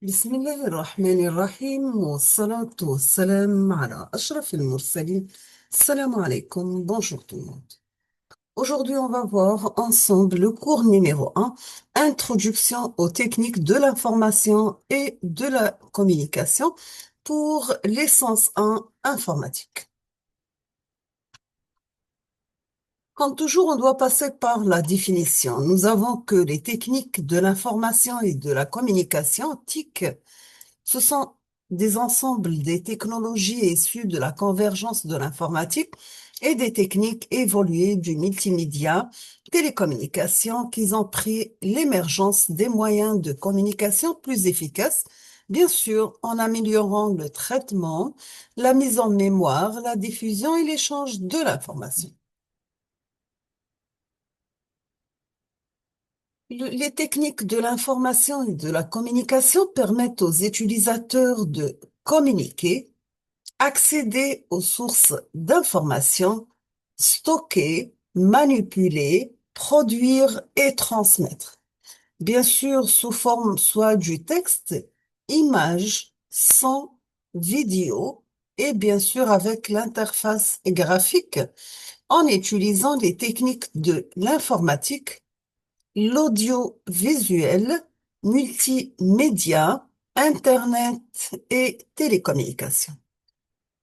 بسم الله الرحمن الرحيم والصلاة والسلام على أشرف المرسلين. Salam alaikum, bonjour tout le monde. Aujourd'hui, on va voir ensemble le cours numéro 1, Introduction aux techniques de l'information et de la communication pour l'essence 1 informatique. Comme toujours, on doit passer par la définition. Nous avons que les techniques de l'information et de la communication, TIC. Ce sont des ensembles des technologies issues de la convergence de l'informatique et des techniques évoluées du multimédia, télécommunications, qui ont pris l'émergence des moyens de communication plus efficaces, bien sûr en améliorant le traitement, la mise en mémoire, la diffusion et l'échange de l'information. Les techniques de l'information et de la communication permettent aux utilisateurs de communiquer, accéder aux sources d'informations, stocker, manipuler, produire et transmettre. Bien sûr, sous forme soit du texte, images, son, vidéo et bien sûr avec l'interface graphique en utilisant les techniques de l'informatique, l'audiovisuel, multimédia, Internet et télécommunications.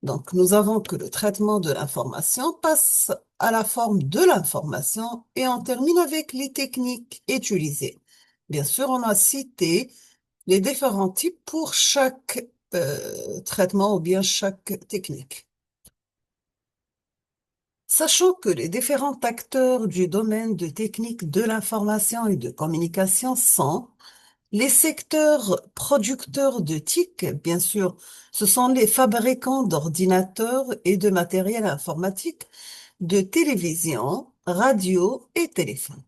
Donc, nous avons que le traitement de l'information passe à la forme de l'information et on termine avec les techniques utilisées. Bien sûr, on a cité les différents types pour chaque traitement ou bien chaque technique. Sachant que les différents acteurs du domaine de techniques de l'information et de communication sont les secteurs producteurs de TIC, bien sûr, ce sont les fabricants d'ordinateurs et de matériel informatique, de télévision, radio et téléphone.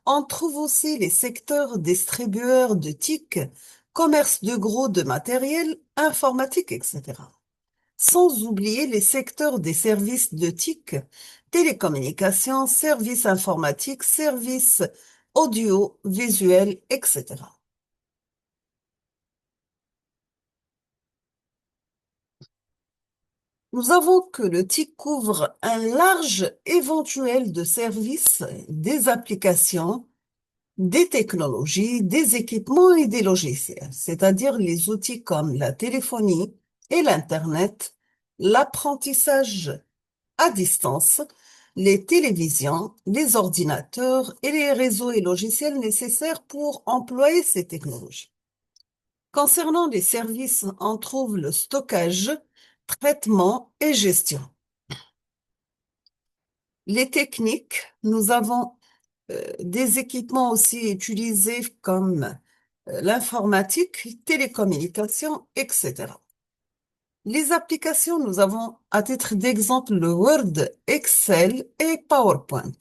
On trouve aussi les secteurs distribueurs de TIC, commerce de gros de matériel informatique, etc. Sans oublier les secteurs des services de TIC, télécommunications, services informatiques, services audio, visuels, etc. Nous avons que le TIC couvre un large éventuel de services, des applications, des technologies, des équipements et des logiciels, c'est-à-dire les outils comme la téléphonie et l'Internet, l'apprentissage à distance, les télévisions, les ordinateurs et les réseaux et logiciels nécessaires pour employer ces technologies. Concernant les services, on trouve le stockage, traitement et gestion. Les techniques, nous avons des équipements aussi utilisés comme l'informatique, télécommunications, etc. Les applications, nous avons à titre d'exemple le Word, Excel et PowerPoint.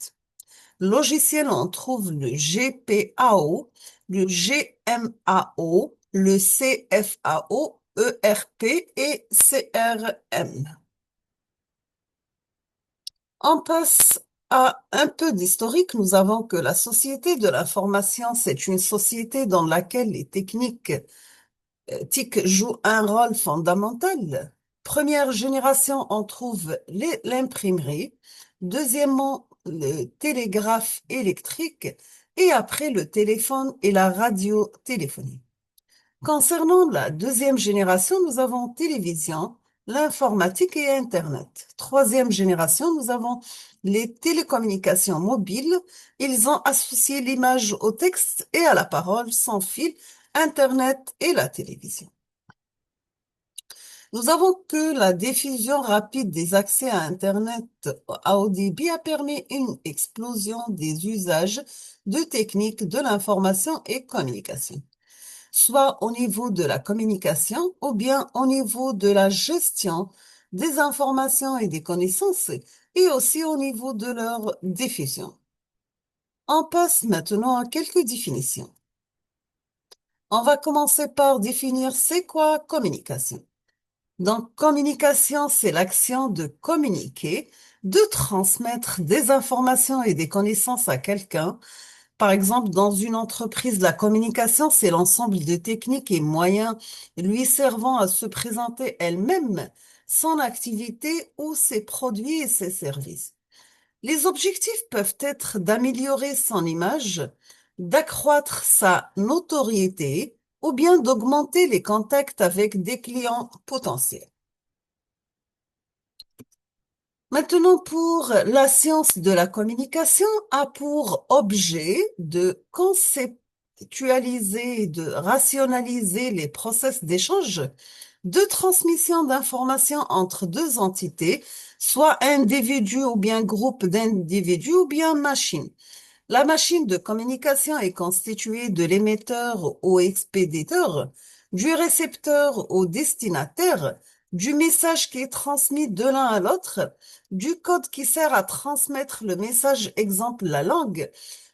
Logiciel, on trouve le GPAO, le GMAO, le CFAO, ERP et CRM. On passe à un peu d'historique. Nous avons que la société de l'information, c'est une société dans laquelle les techniques TIC jouent un rôle fondamental. Première génération, on trouve l'imprimerie. Deuxièmement, le télégraphe électrique. Et après, le téléphone et la radiotéléphonie. Concernant la deuxième génération, nous avons télévision, l'informatique et Internet. Troisième génération, nous avons les télécommunications mobiles. Ils ont associé l'image au texte et à la parole sans fil, Internet et la télévision. Nous avons que la diffusion rapide des accès à Internet à haut débit a permis une explosion des usages de techniques de l'information et communication, soit au niveau de la communication ou bien au niveau de la gestion des informations et des connaissances et aussi au niveau de leur diffusion. On passe maintenant à quelques définitions. On va commencer par définir c'est quoi communication. Donc, communication, c'est l'action de communiquer, de transmettre des informations et des connaissances à quelqu'un Par exemple, dans une entreprise, la communication, c'est l'ensemble de techniques et moyens lui servant à se présenter elle-même, son activité ou ses produits et ses services. Les objectifs peuvent être d'améliorer son image, d'accroître sa notoriété ou bien d'augmenter les contacts avec des clients potentiels. Maintenant, pour la science de la communication, a pour objet de conceptualiser et de rationaliser les process d'échange, de transmission d'informations entre deux entités, soit individus ou bien groupe d'individus ou bien machine. La machine de communication est constituée de l'émetteur au expéditeur, du récepteur au destinataire, du message qui est transmis de l'un à l'autre, du code qui sert à transmettre le message, exemple la langue,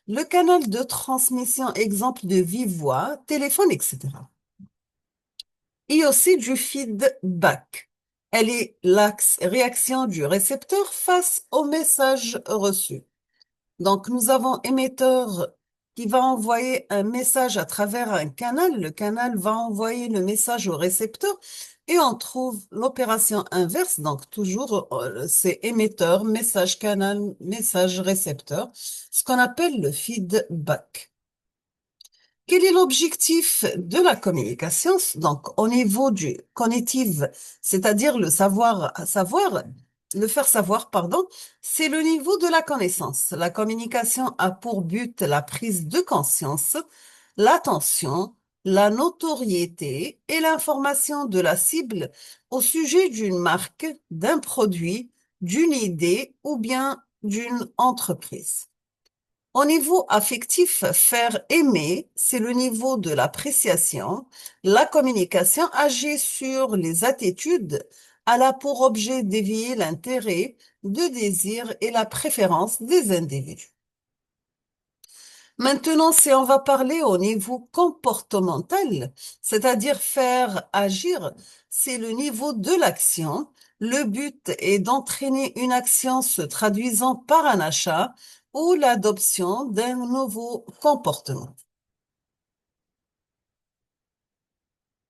le canal de transmission, exemple de vive voix, téléphone, etc. Et aussi du feedback. Elle est la réaction du récepteur face au message reçu. Donc, nous avons émetteur qui va envoyer un message à travers un canal. Le canal va envoyer le message au récepteur et on trouve l'opération inverse. Donc, toujours, c'est émetteur, message canal, message récepteur, ce qu'on appelle le feedback. Quel est l'objectif de la communication? Donc, au niveau du cognitif, c'est-à-dire le savoir, le faire savoir, pardon, c'est le niveau de la connaissance. La communication a pour but la prise de conscience, l'attention, la notoriété et l'information de la cible au sujet d'une marque, d'un produit, d'une idée ou bien d'une entreprise. Au niveau affectif, faire aimer, c'est le niveau de l'appréciation. La communication agit sur les attitudes. Elle a pour objet d'éveiller l'intérêt, le désir et la préférence des individus. Maintenant, si on va parler au niveau comportemental, c'est-à-dire faire agir, c'est le niveau de l'action. Le but est d'entraîner une action se traduisant par un achat ou l'adoption d'un nouveau comportement.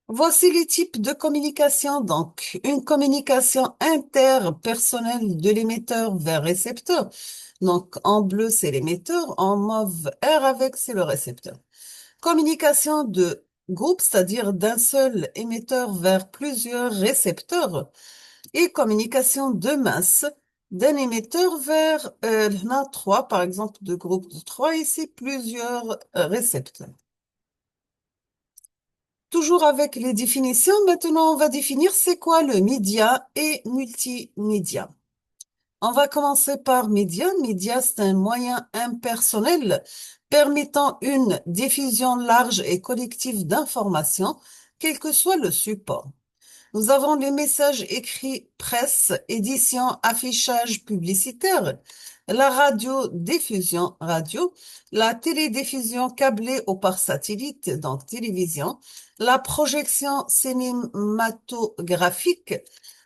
Voici les types de communication. Donc, une communication interpersonnelle de l'émetteur vers récepteur. Donc, en bleu, c'est l'émetteur, en mauve, R avec, c'est le récepteur. Communication de groupe, c'est-à-dire d'un seul émetteur vers plusieurs récepteurs. Et communication de masse, d'un émetteur vers trois, par exemple, de groupe de trois, ici, plusieurs récepteurs. Toujours avec les définitions, maintenant on va définir c'est quoi le média et multimédia. On va commencer par média. Média, c'est un moyen impersonnel permettant une diffusion large et collective d'informations, quel que soit le support. Nous avons les messages écrits, presse, édition, affichage publicitaire, la radiodiffusion radio, la télédiffusion câblée ou par satellite, donc télévision, la projection cinématographique.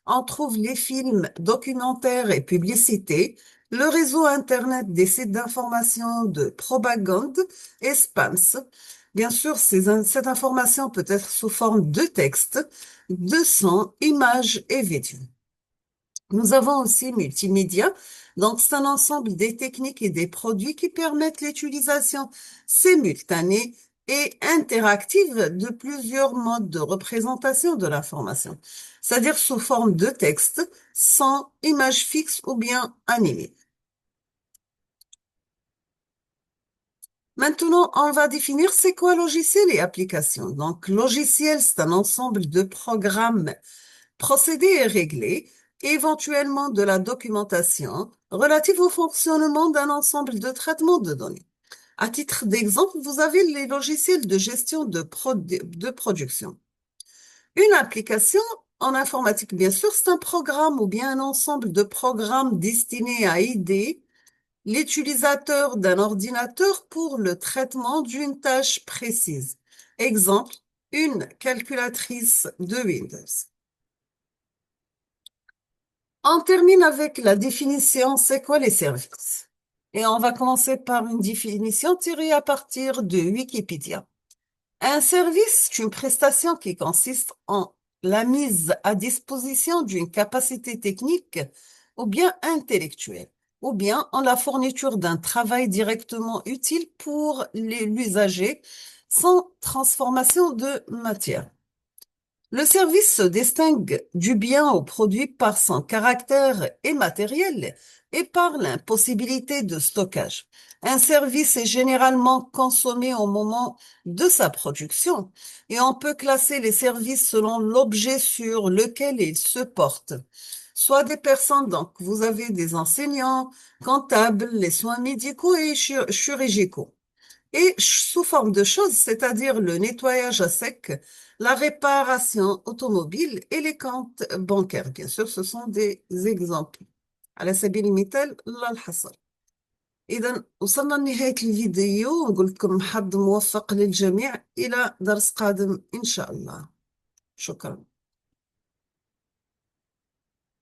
On trouve les films, documentaires et publicités, le réseau Internet des sites d'information de propagande et spams. Bien sûr, cette information peut être sous forme de texte, de son, images et vidéos. Nous avons aussi multimédia. Donc, c'est un ensemble des techniques et des produits qui permettent l'utilisation simultanée et interactive de plusieurs modes de représentation de l'information, c'est-à-dire sous forme de texte, son, image fixe ou bien animée. Maintenant, on va définir c'est quoi logiciel et application. Donc, logiciel, c'est un ensemble de programmes, procédés et réglés, éventuellement de la documentation relative au fonctionnement d'un ensemble de traitements de données. À titre d'exemple, vous avez les logiciels de gestion de production. Une application en informatique, bien sûr, c'est un programme ou bien un ensemble de programmes destinés à aider l'utilisateur d'un ordinateur pour le traitement d'une tâche précise. Exemple, une calculatrice de Windows. On termine avec la définition, c'est quoi les services? Et on va commencer par une définition tirée à partir de Wikipédia. Un service est une prestation qui consiste en la mise à disposition d'une capacité technique ou bien intellectuelle, ou bien en la fourniture d'un travail directement utile pour l'usager sans transformation de matière. Le service se distingue du bien ou produit par son caractère immatériel et par l'impossibilité de stockage. Un service est généralement consommé au moment de sa production et on peut classer les services selon l'objet sur lequel ils se portent. Soit des personnes, donc vous avez des enseignants, comptables, les soins médicaux et chirurgicaux et sous forme de choses, c'est-à-dire le nettoyage à sec, la réparation automobile et les comptes bancaires. Bien sûr, ce sont des exemples. على سبيل المثال لا الحصر. إذا وصلنا لنهاية الفيديو ونقول لكم حظ موفق للجميع إلى درس قادم إن شاء الله. شكرا.